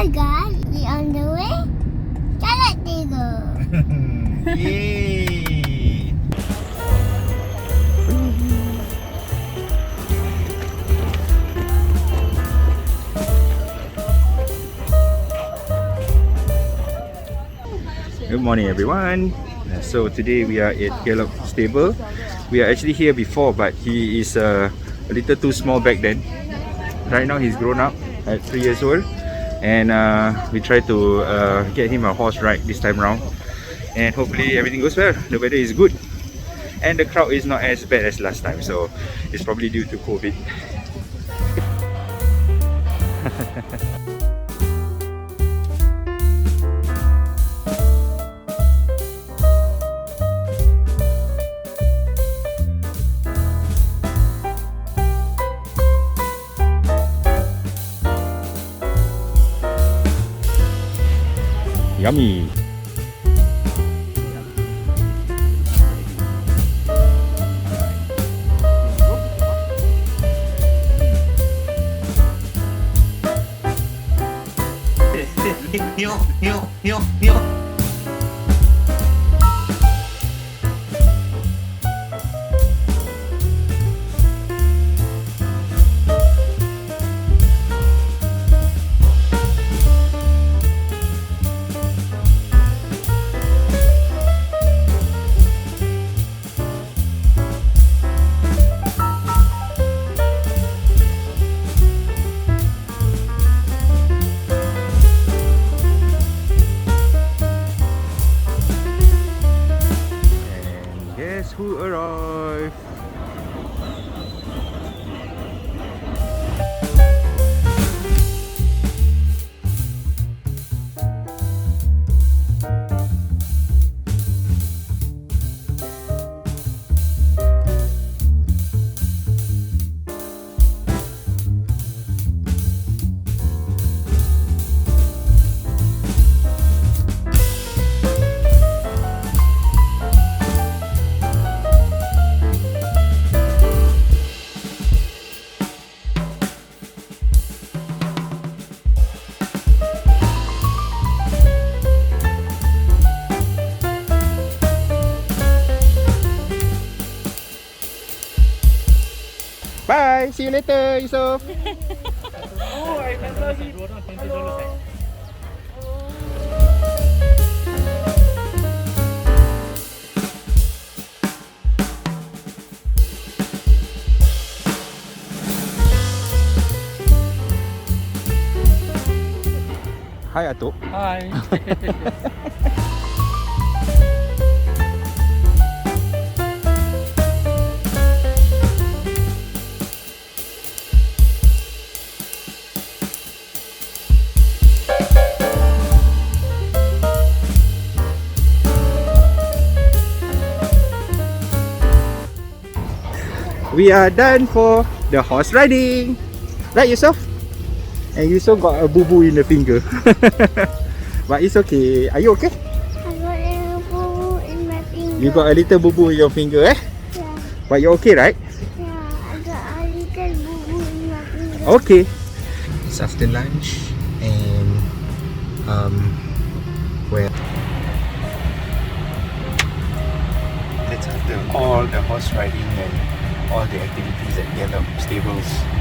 Hi guys, we on the way. Gallop Tigo. Yay! Good morning everyone. So today we are at Gallop stable. We are actually here before, but he is a little too small back then. Right now he's grown up at 3 years old, and we try to get him a horse ride this time around, and hopefully everything goes well. The weather is good and the crowd is not as bad as last time, so it's probably due to COVID. Yummy. Guess who arrived? Bye, see you later, Yusuf. Oh, I remember he wrote on $20. Hi Atuk. Hi. We are done for the horse riding. Right, Yusuf? And Yusuf got a boo-boo in the finger. But it's okay. Are you okay? I got a boo in my finger. You got a little boo-boo in your finger, eh? Yeah, But you're okay, right? yeah. I got a little boo in my finger. Okay. It's after lunch, and well, that's after all the horse riding and all the activities at Gallop stables.